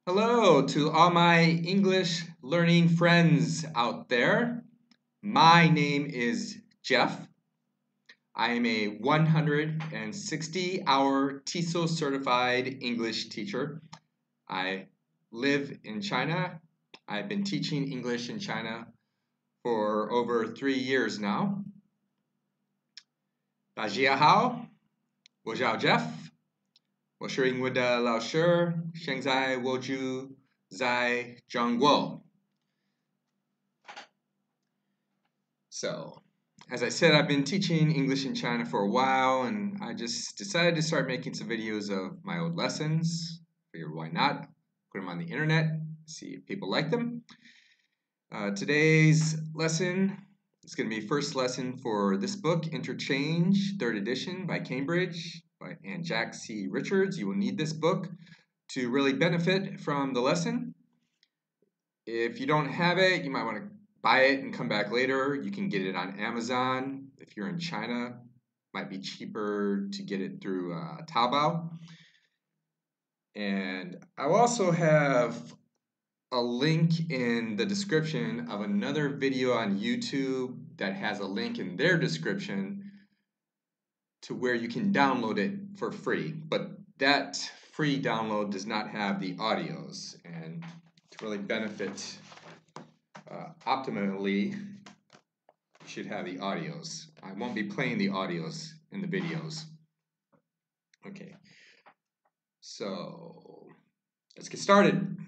Hello to all my English learning friends out there. My name is Jeff. I am a 160-hour TESOL certified English teacher. I live in China. I've been teaching English in China for over 3 years now. 大家好，我叫 Jeff。我是英文的老师，现在我住在中国。So, as I said, I've been teaching English in China for a while, and I just decided to start making some videos of my old lessons. Figured why not? Put them on the internet, see if people like them. Today's lesson is going to be first lesson for this book, Interchange, 3rd edition by Cambridge and Jack C. Richards. You will need this book to really benefit from the lesson. If you don't have it, you might want to buy it and come back later. You can get it on Amazon. If you're in China, it might be cheaper to get it through Taobao. And I will also have a link in the description of another video on YouTube that has a link in their description to where you can download it for free. But that free download does not have the audios. And to really benefit optimally, you should have the audios. I won't be playing the audios in the videos. Okay, so let's get started.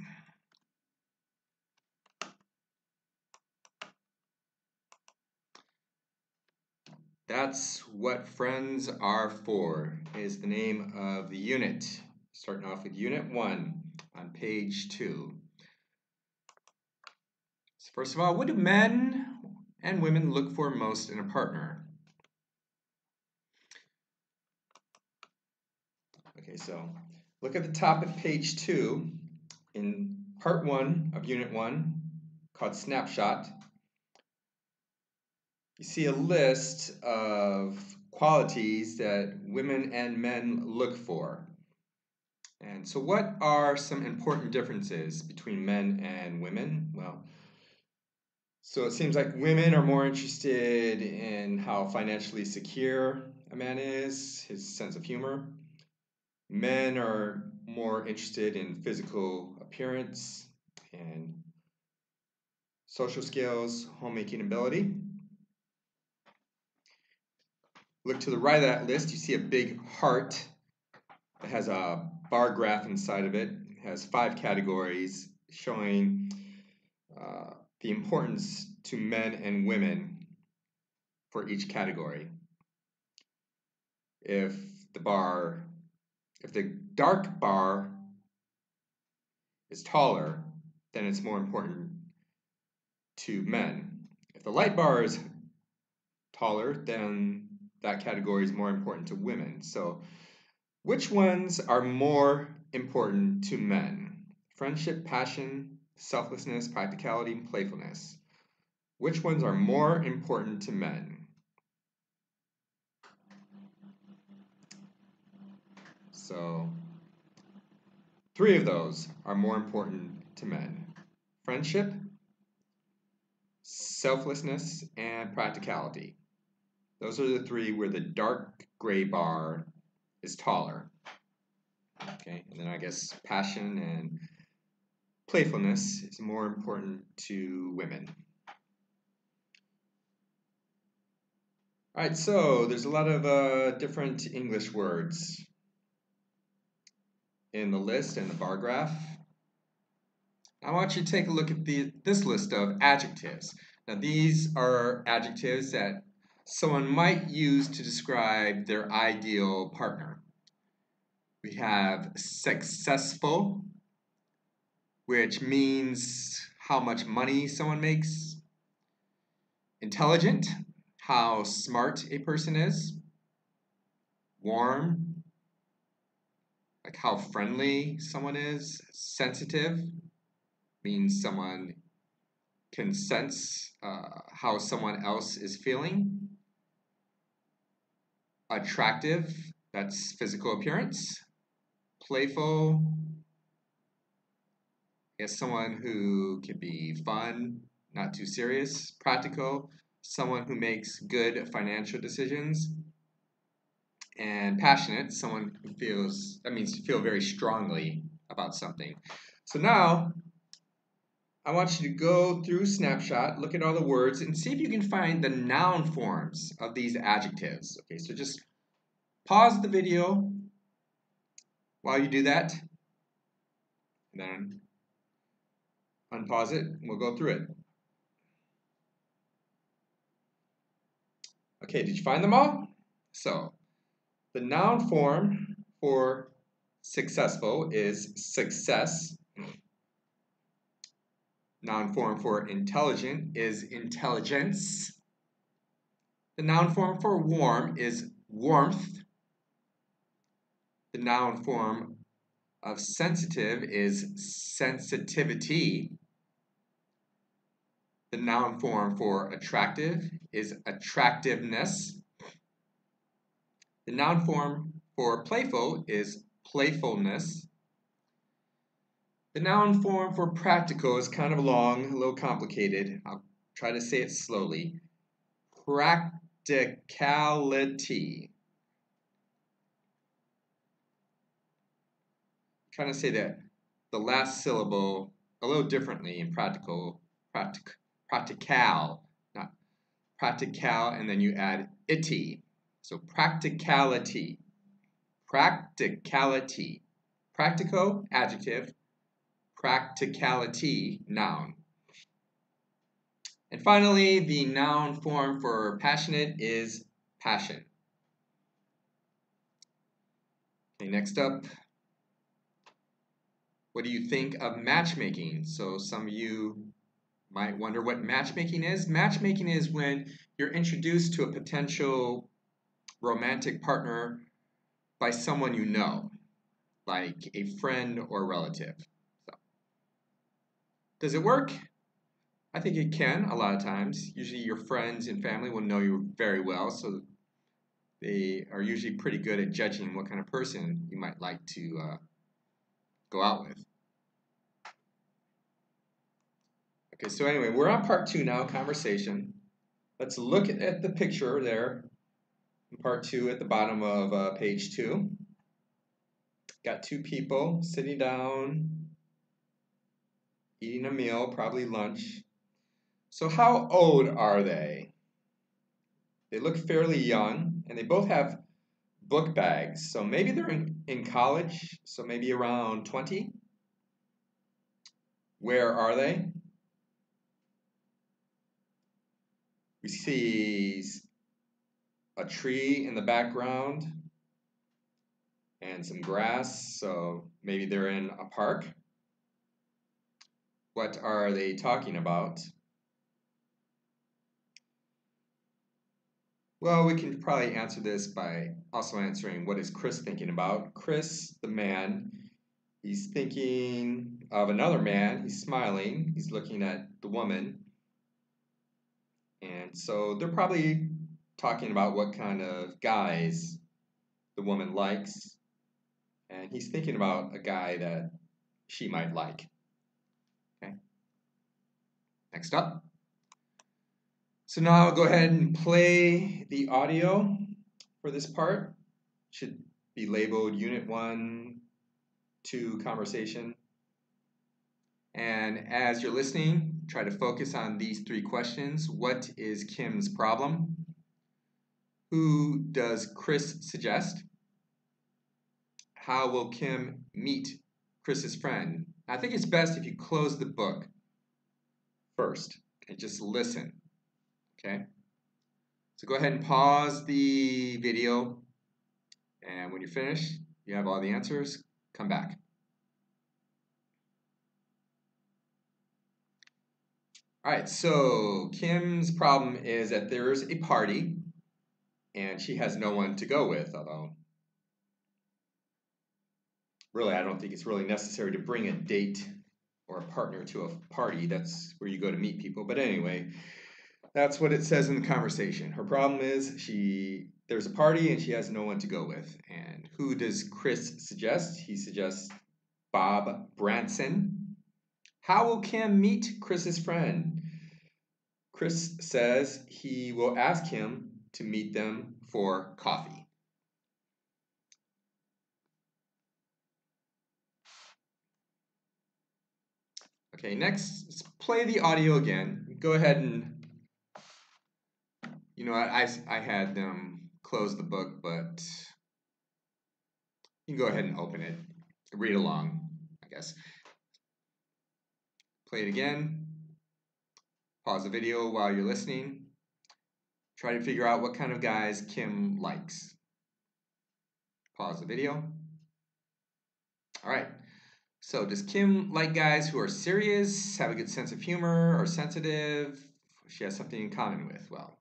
That's what friends are for, is the name of the unit. Starting off with Unit 1 on page 2. So first of all, what do men and women look for most in a partner? Okay, so look at the top of page 2 in part 1 of Unit 1 called Snapshot. You see a list of qualities that women and men look for. And so what are some important differences between men and women? Well, so it seems like women are more interested in how financially secure a man is, his sense of humor. Men are more interested in physical appearance and social skills, homemaking ability. Look to the right of that list, you see a big heart that has a bar graph inside of it. It has 5 categories showing the importance to men and women for each category. If the dark bar is taller, then it's more important to men. If the light bar is taller, then that category is more important to women. So which ones are more important to men? Friendship, passion, selflessness, practicality, and playfulness. Which ones are more important to men? So 3 of those are more important to men. Friendship, selflessness, and practicality. Those are the 3 where the dark gray bar is taller. Okay, and then I guess passion and playfulness is more important to women. Alright, so there's a lot of different English words in the list and the bar graph. I want you to take a look at this list of adjectives. Now these are adjectives that someone might use to describe their ideal partner. We have successful, which means how much money someone makes. Intelligent, how smart a person is. Warm, like how friendly someone is. Sensitive means someone can sense how someone else is feeling. Attractive, that's physical appearance. Playful, Is someone who can be fun, not too serious, practical, someone who makes good financial decisions, and passionate, someone who feels, that means to feel very strongly about something. So now, I want you to go through Snapshot, look at all the words, and see if you can find the noun forms of these adjectives. Okay, so just pause the video while you do that, and then unpause it, and we'll go through it. Okay, did you find them all? So, the noun form for successful is success. Noun form for intelligent is intelligence. The noun form for warm is warmth. The noun form of sensitive is sensitivity. The noun form for attractive is attractiveness. The noun form for playful is playfulness. The noun form for practical is kind of long, a little complicated. I'll try to say it slowly. Practicality. I'm trying to say that the last syllable a little differently in practical, practical, not practical, and then you add ity. So practicality, practicality, practical, adjective, practicality, noun. And finally, the noun form for passionate is passion. Okay, next up, what do you think of matchmaking? So some of you might wonder what matchmaking is. Matchmaking is when you're introduced to a potential romantic partner by someone you know, like a friend or relative. So, does it work? I think it can a lot of times. Usually your friends and family will know you very well, so they are usually pretty good at judging what kind of person you might like to go out with. Okay, so anyway, we're on part 2 now, conversation. Let's look at the picture there in part 2 at the bottom of page 2. Got 2 people sitting down, eating a meal, probably lunch. So how old are they? They look fairly young, and they both have book bags. So maybe they're in college, so maybe around 20. Where are they? We see a tree in the background and some grass, so maybe they're in a park. What are they talking about? Well, we can probably answer this by also answering what is Chris thinking about. Chris, the man, he's thinking of another man. He's smiling. He's looking at the woman. And so they're probably talking about what kind of guys the woman likes. And he's thinking about a guy that she might like. Okay. Next up. So now I'll go ahead and play the audio for this part. Should be labeled Unit 1, 2 conversation. And as you're listening, try to focus on these 3 questions. What is Kim's problem? Who does Chris suggest? How will Kim meet Chris's friend? I think it's best if you close the book first and just listen. Okay? So go ahead and pause the video, and when you're finished, you have all the answers, come back. All right, so Kim's problem is that there's a party and she has no one to go with, although really I don't think it's really necessary to bring a date or a partner to a party. That's where you go to meet people. But anyway, that's what it says in the conversation. Her problem is there's a party and she has no one to go with. And who does Chris suggest? He suggests Bob Branson. How will Kim meet Chris's friend? Chris says he will ask him to meet them for coffee. Okay, next, let's play the audio again. Go ahead and, I had them close the book, but you can go ahead and open it. Read along, I guess. Play it again. Pause the video while you're listening. Try to figure out what kind of guys Kim likes. Pause the video. All right. So does Kim like guys who are serious, have a good sense of humor, are sensitive? She has something in common with. Well,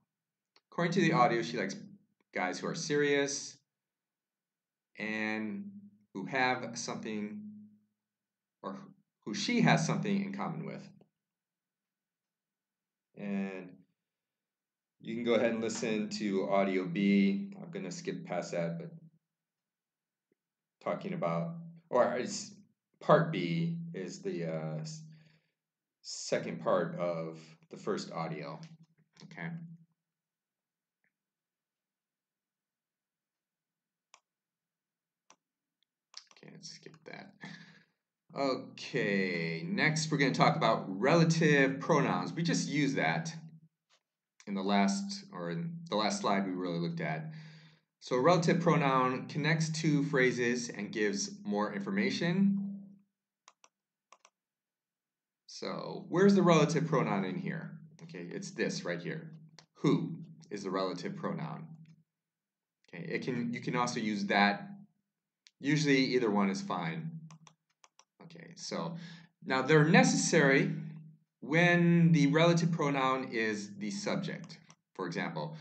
according to the audio, she likes guys who are serious and who have something, or who she has something in common with. And you can go ahead and listen to audio B. I'm going to skip past that, but talking about, or it's part B is the second part of the first audio. Okay. Okay, let's skip that. Okay, next we're going to talk about relative pronouns. We just used that in the last slide we really looked at. So a relative pronoun connects two phrases and gives more information. So where's the relative pronoun in here? Okay, it's this right here. Who is the relative pronoun? Okay, you can also use that. Usually either one is fine. Okay, so now they're necessary when the relative pronoun is the subject. For example,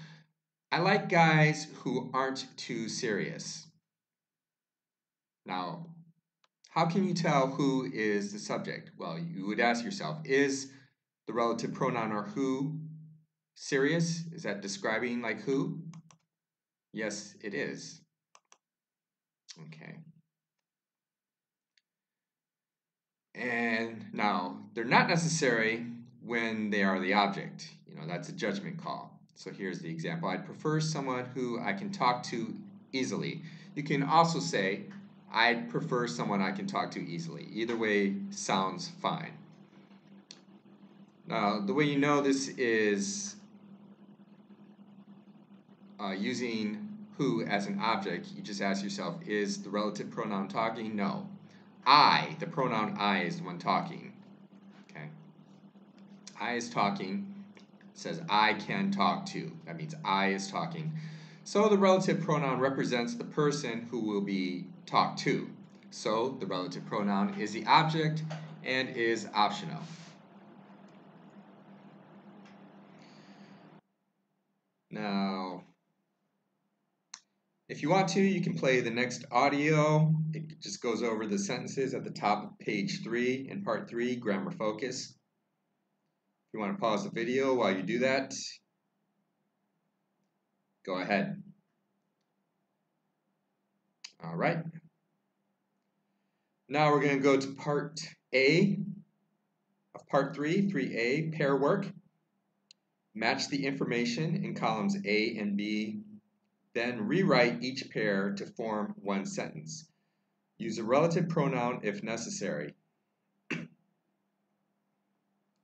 I like guys who aren't too serious. Now, how can you tell who is the subject? Well, you would ask yourself, is the relative pronoun or who serious? Is that describing like who? Yes, it is. Okay. And now, they're not necessary when they are the object. That's a judgment call. So here's the example. I'd prefer someone who I can talk to easily. You can also say, I'd prefer someone I can talk to easily. Either way sounds fine. Now, the way you know this is using who as an object, you just ask yourself, is the relative pronoun talking? No. I, the pronoun I, is the one talking. Okay. I is talking. It says I can talk to. That means I is talking. So the relative pronoun represents the person who will be talked to. So the relative pronoun is the object and is optional. Now, if you want to, you can play the next audio. It just goes over the sentences at the top of page 3 in part 3, grammar focus. If you want to pause the video while you do that, go ahead. All right. Now we're going to go to part A of part 3, 3A, pair work. Match the information in columns A and B. Then rewrite each pair to form one sentence. Use a relative pronoun if necessary.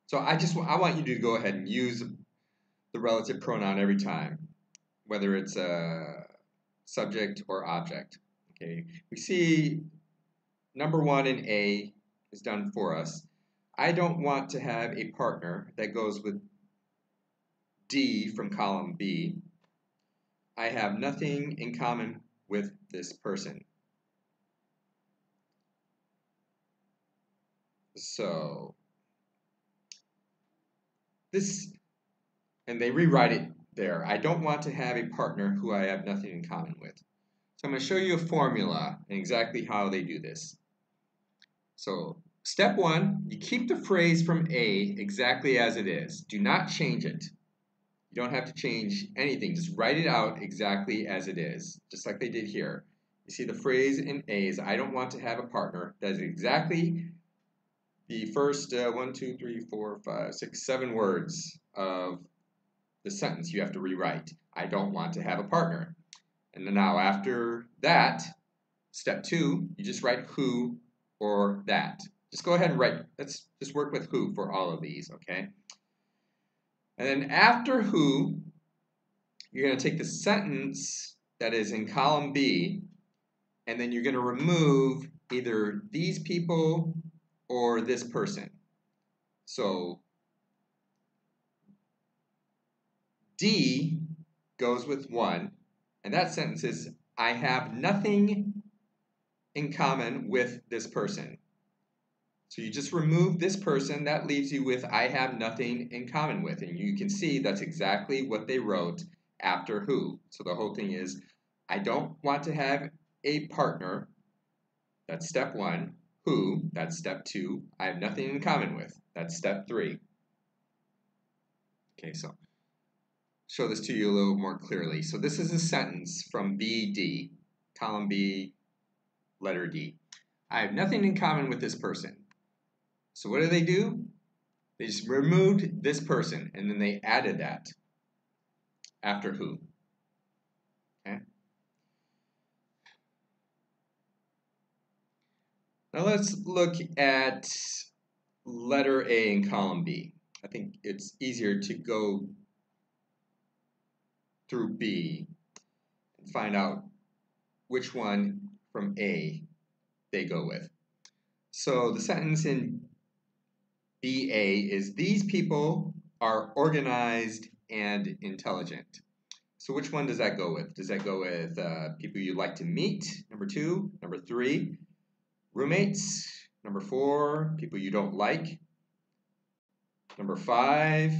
So I want you to go ahead and use the relative pronoun every time, whether it's a subject or object. Okay, we see number 1 in A is done for us. I don't want to have a partner. That goes with D from column B. I have nothing in common with this person. So this, and they rewrite it there. I don't want to have a partner who I have nothing in common with. So I'm going to show you a formula and exactly how they do this. So step 1, you keep the phrase from A exactly as it is. Do not change it. You don't have to change anything. Just write it out exactly as it is, just like they did here. You see the phrase in A is, I don't want to have a partner. That is exactly the first 1, 2, 3, 4, 5, 6, 7 words of the sentence you have to rewrite. I don't want to have a partner. And then now after that, step 2, you just write who or that. Just go ahead and write, let's just work with who for all of these, okay? And then after who, you're going to take the sentence that is in column B, and then you're going to remove either these people or this person. So D goes with 1, and that sentence is, I have nothing in common with this person. So you just remove this person, that leaves you with I have nothing in common with. And you can see that's exactly what they wrote after who. So the whole thing is, I don't want to have a partner, that's step 1. Who, that's step 2. I have nothing in common with, that's step 3. Okay, so show this to you a little more clearly. So this is a sentence from BD, column B, letter D. I have nothing in common with this person. So what do? They just removed this person, and then they added that after who. Okay? Now let's look at letter A in column B. I think it's easier to go through B and find out which one from A they go with. So the sentence in BA is, these people are organized and intelligent. So which one does that go with? Does that go with people you like to meet, number 2, number 3, roommates, number 4, people you don't like, number 5,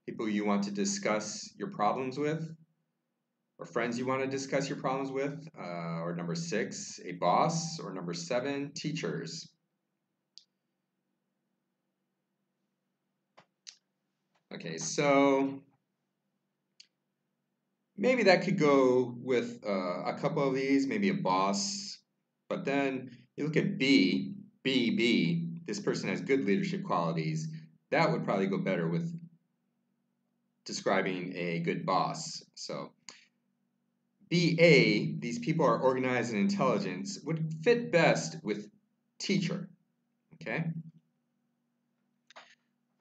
people you want to discuss your problems with, or friends you want to discuss your problems with, or number 6, a boss, or number 7, teachers. Okay, so maybe that could go with a couple of these, maybe a boss, but then you look at B, this person has good leadership qualities. That would probably go better with describing a good boss. So BA, these people are organized and intelligent, would fit best with teacher, okay?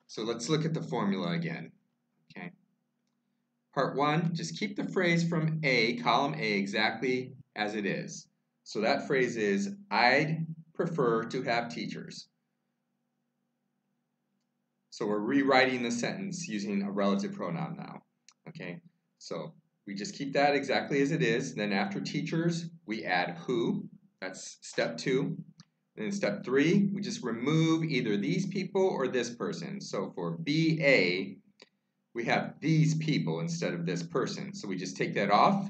So let's look at the formula again, okay? Part 1, just keep the phrase from A, column A, exactly as it is. So that phrase is, I'd prefer to have teachers. So we're rewriting the sentence using a relative pronoun now, okay? So we just keep that exactly as it is. Then after teachers, we add who. That's step 2. Then step 3, we just remove either these people or this person. So for BA, we have these people instead of this person. So we just take that off.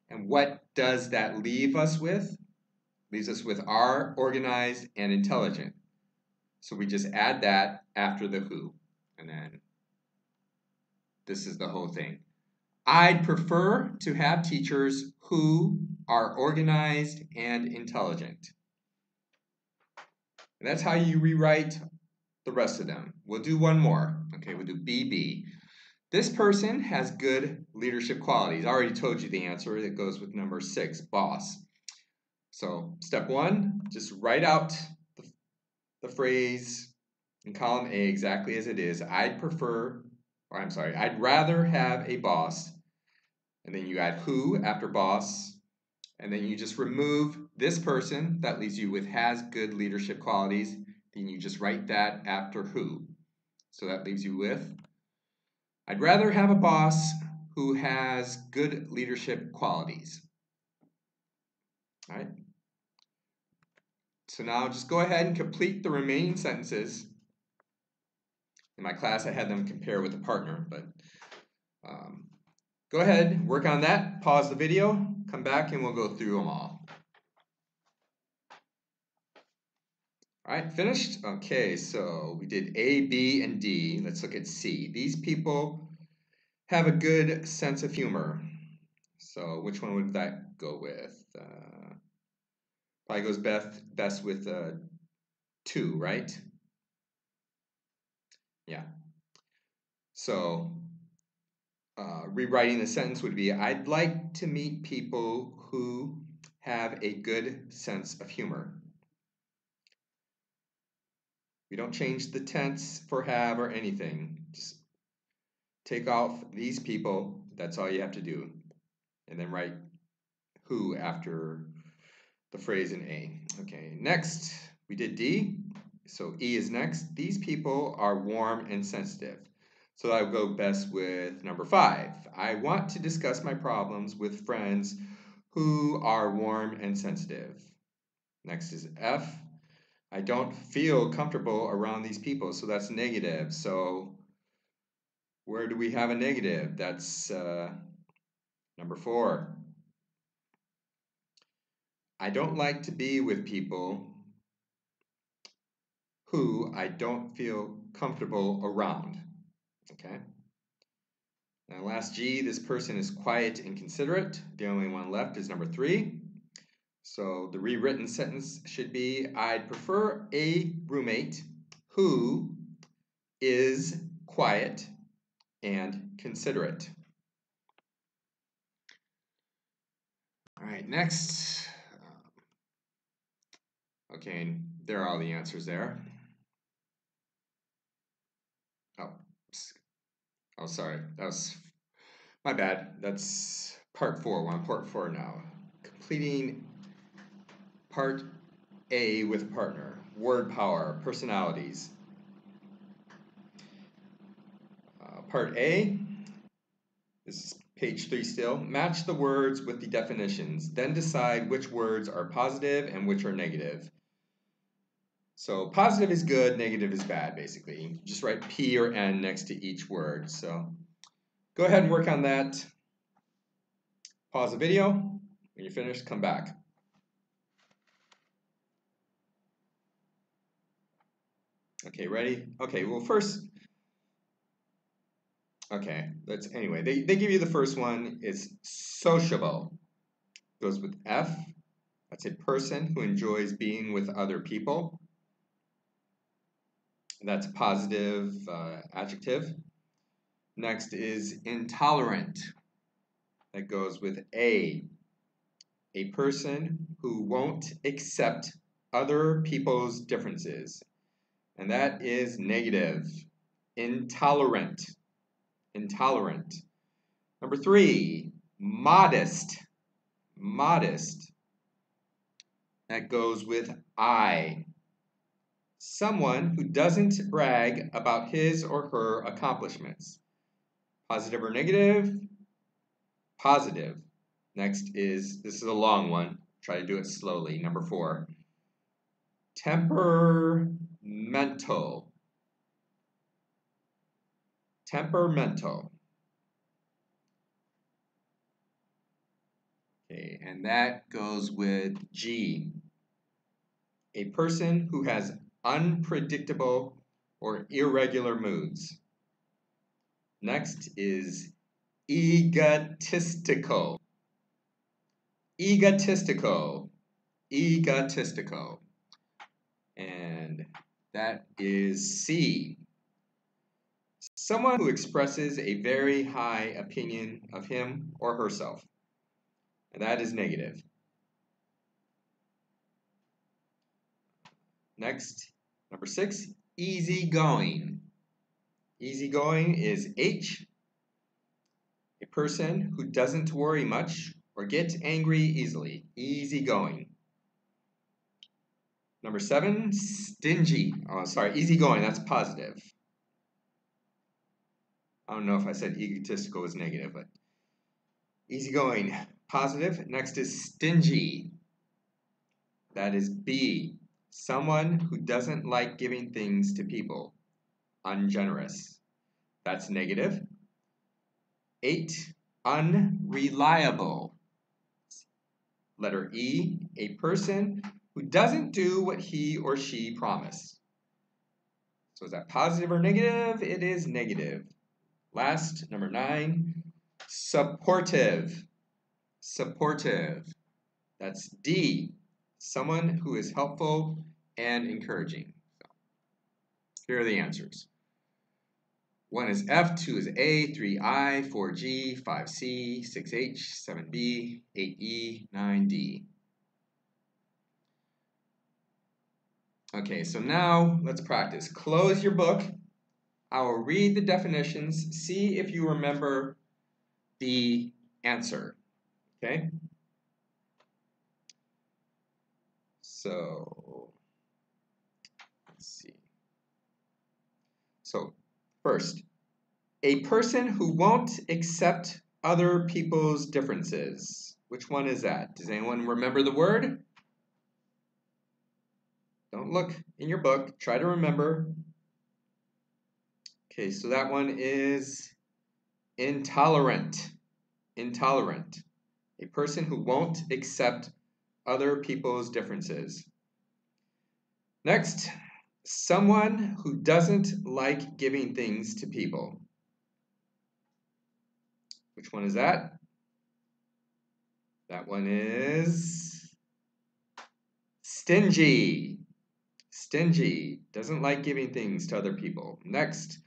And what does that leave us with? Leaves us with are organized and intelligent. So we just add that after the who. And then this is the whole thing. I'd prefer to have teachers who are organized and intelligent. And that's how you rewrite the rest of them. We'll do one more. Okay, we'll do BB. This person has good leadership qualities. I already told you the answer. It goes with number 6, boss. So step 1, just write out the phrase in column A exactly as it is. I'd rather have a boss. And then you add who after boss. And then you just remove this person. That leaves you with has good leadership qualities. Then you just write that after who. So that leaves you with, I'd rather have a boss who has good leadership qualities. All right. So now just go ahead and complete the remaining sentences. In my class, I had them compare with a partner, but go ahead, work on that, pause the video, come back, and we'll go through them all. All right, finished? Okay, so we did A, B, and D. Let's look at C. These people have a good sense of humor. So which one would that go with? Probably goes best with to, right? Yeah. So rewriting the sentence would be, I'd like to meet people who have a good sense of humor. We don't change the tense for have or anything. Just take off these people. That's all you have to do. And then write who after the phrase in A. Okay, next we did D. So E is next. These people are warm and sensitive. So that would go best with number 5. I want to discuss my problems with friends who are warm and sensitive. Next is F. I don't feel comfortable around these people, so that's negative. So where do we have a negative? That's number 4. I don't like to be with people who I don't feel comfortable around. Okay. Now last G, this person is quiet and considerate. The only one left is number 3. So the rewritten sentence should be, I'd prefer a roommate who is quiet and considerate. All right, next. Okay, and there are all the answers there. Oh, sorry, that was my bad. That's part 4. We're on part 4 now. Completing part A with a partner. Word power, personalities. Part A, this is page 3 still. Match the words with the definitions. Then decide which words are positive and which are negative. So positive is good, negative is bad, basically. Just write P or N next to each word. So go ahead and work on that. Pause the video. When you're finished, come back. Okay, ready? Okay, well first, anyway, they give you the first one. It's sociable. Goes with F. That's a person who enjoys being with other people. That's a positive adjective. Next is intolerant. That goes with A person who won't accept other people's differences. And that is negative. Intolerant. Intolerant. Number 3, modest. Modest. That goes with I. Someone who doesn't brag about his or her accomplishments. Positive or negative? Positive. Next is, this is a long one. Try to do it slowly. Number 4. Temperamental. Temperamental. Okay, and that goes with G. A person who has unpredictable or irregular moods. Next is egotistical. Egotistical. Egotistical. And that is C. Someone who expresses a very high opinion of him or herself. And that is negative. Next, number 6, easygoing. Easygoing is H. A person who doesn't worry much or get angry easily. Easygoing. Number 7, stingy. Oh, sorry, easygoing, that's positive. I don't know if I said egotistical was negative, but easygoing, positive. Next is stingy. That is B. Someone who doesn't like giving things to people. Ungenerous. That's negative. 8, unreliable. Letter E, a person who doesn't do what he or she promised. So is that positive or negative? It is negative. Last, number 9, supportive. Supportive. That's D. Someone who is helpful and encouraging. So, here are the answers. 1 is F, 2 is A, 3I, 4G, 5C, 6H, 7B, 8E, 9D. Okay, so now let's practice. Close your book. I will read the definitions. See if you remember the answer. Okay? So, let's see. So, first, a person who won't accept other people's differences. Which one is that? Does anyone remember the word? Don't look in your book. Try to remember. Okay, so that one is intolerant. Intolerant. A person who won't accept other people's differences. Next, someone who doesn't like giving things to people. Which one is that? That one is stingy. Stingy. Doesn't like giving things to other people. Next,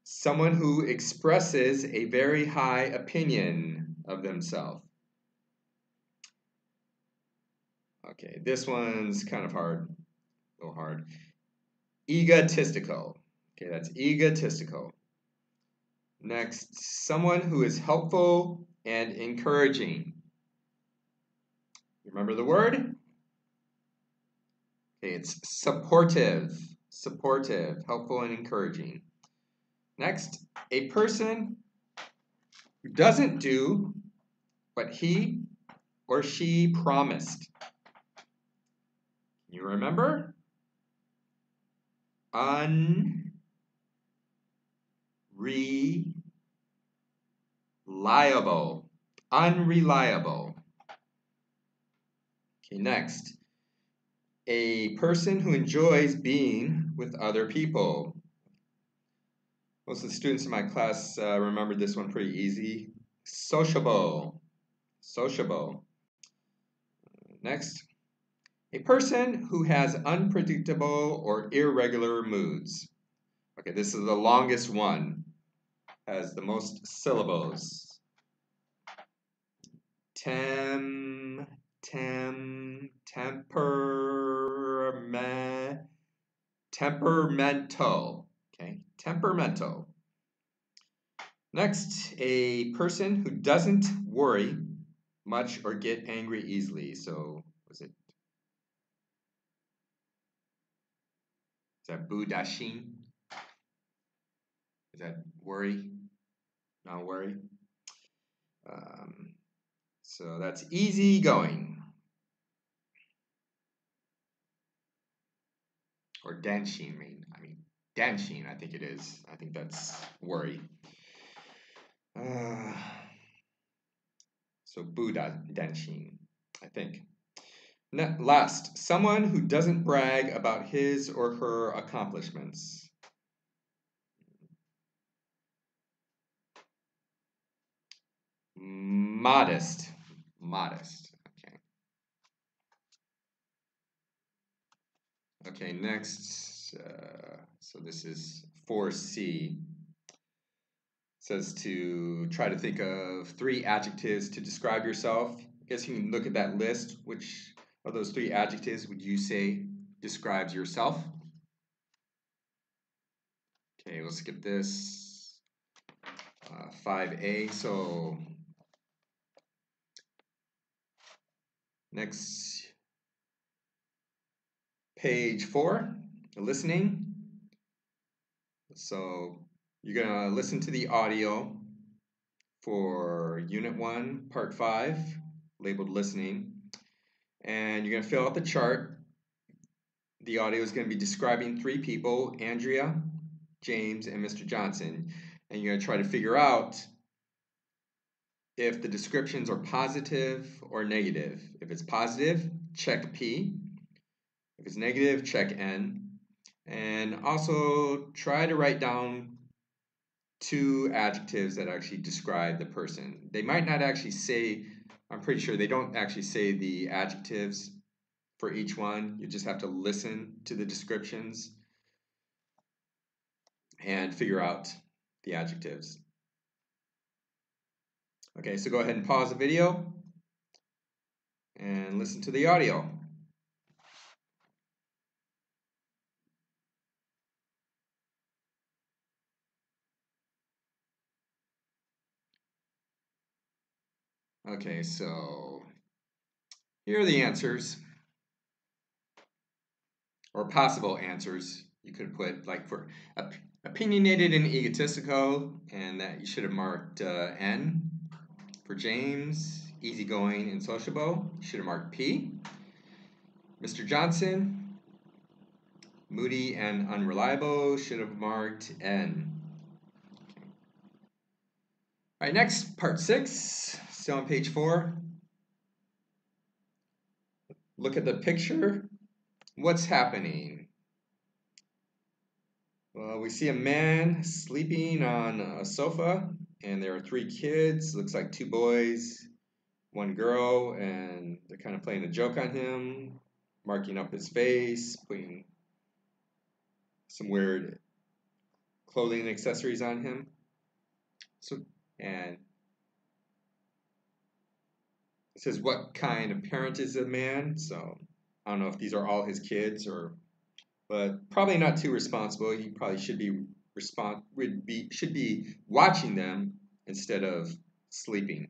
someone who expresses a very high opinion of themselves. Okay, this one's kind of hard. A little hard. Egotistical. Okay, that's egotistical. Next, someone who is helpful and encouraging. Remember the word? Okay, it's supportive. Supportive, helpful and encouraging. Next, a person who doesn't do what he or she promised. You remember? Unreliable. Unreliable. Okay, next. A person who enjoys being with other people. Most of the students in my class remembered this one pretty easy. Sociable. Sociable. Next. A person who has unpredictable or irregular moods. Okay, this is the longest one. Has the most syllables. Temperamental. Okay, temperamental. Next, a person who doesn't worry much or get angry easily. So, is that budashin? Is that worry? Not worry? So that's easygoing. Or danshin, I mean, danshin, I think it is. I think that's worry. So Buddha danshin, I think. Last, someone who doesn't brag about his or her accomplishments. Modest. Modest. Okay. Okay, next. So this is 4C. Says to try to think of 3 adjectives to describe yourself. I guess you can look at that list. Which of those 3 adjectives would you say describes yourself? Okay, we'll skip this. 5A. So next, page 4, listening. So you're going to listen to the audio for Unit 1, Part 5, labeled listening. And you're going to fill out the chart. The audio is going to be describing 3 people, Andrea, James, and Mr. Johnson. And you're going to try to figure out if the descriptions are positive or negative. If it's positive, check P. If it's negative, check N. And also try to write down 2 adjectives that actually describe the person. They might not actually say, I'm pretty sure they don't actually say the adjectives for each one. You just have to listen to the descriptions and figure out the adjectives. Okay, so go ahead and pause the video and listen to the audio. Okay, so here are the answers, or possible answers. You could put, like, for opinionated and egotistical, and that you should have marked N. For James, easygoing and sociable, you should have marked P. Mr. Johnson, moody and unreliable, should have marked N. All right, next, part 6, still on page 4. Look at the picture. What's happening? Well, we see a man sleeping on a sofa, and there are 3 kids. Looks like 2 boys, 1 girl, and they're kind of playing a joke on him, marking up his face, putting some weird clothing and accessories on him. And it says, what kind of parent is the man? So I don't know if these are all his kids, but probably not too responsible. He probably should be watching them instead of sleeping.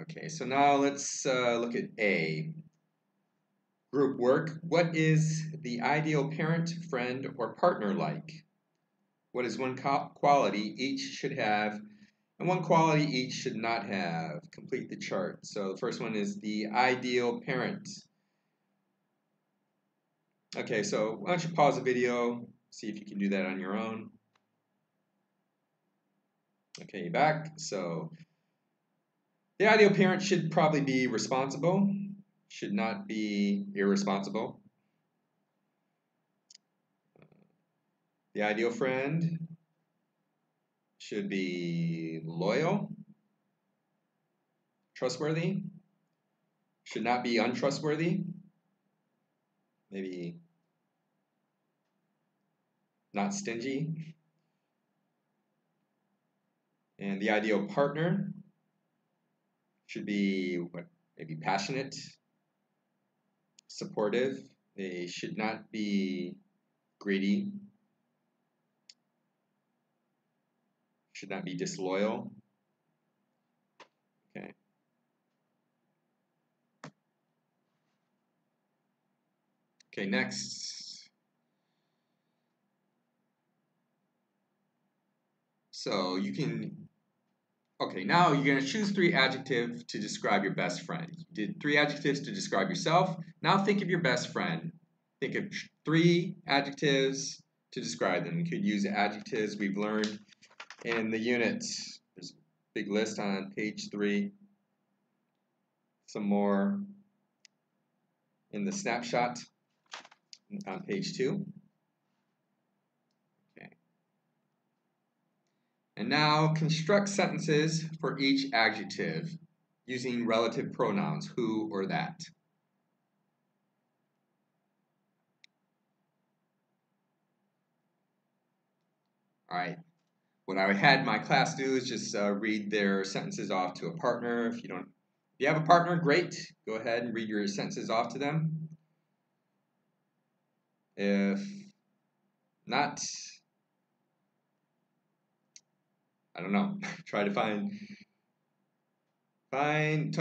Okay, so now let's look at A. Group work. What is the ideal parent, friend, or partner like? What is one quality each should have, and one quality each should not have? Complete the chart. So the first one is the ideal parent. Okay, so why don't you pause the video, see if you can do that on your own. Okay, back. So the ideal parent should probably be responsible, should not be irresponsible. The ideal friend should be loyal, trustworthy, should not be untrustworthy, maybe not stingy. And the ideal partner should be maybe passionate, supportive. They should not be greedy, should not be disloyal. Okay. Okay, next. So you can, okay, now you're going to choose 3 adjectives to describe your best friend. You did 3 adjectives to describe yourself. Now think of your best friend. Think of 3 adjectives to describe them. You could use adjectives we've learned in the units. There's a big list on page 3. Some more in the snapshot on page 2. Okay. And now construct sentences for each adjective using relative pronouns, who or that. All right. What I had my class do is just read their sentences off to a partner. If you have a partner, great. Go ahead and read your sentences off to them. If not, I don't know. Try to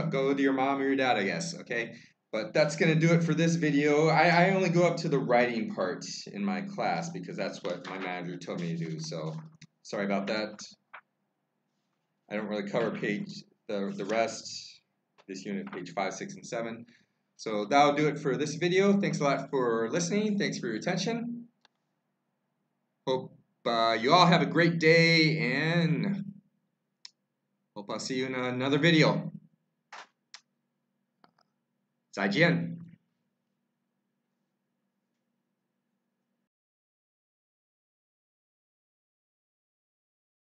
go to your mom or your dad, I guess. Okay. But that's going to do it for this video. I only go up to the writing part in my class because that's what my manager told me to do. So sorry about that. I don't really cover the rest. This unit, page 5, 6, and 7. So that'll do it for this video. Thanks a lot for listening. Thanks for your attention. Hope you all have a great day, and hope I'll see you in another video. 再见。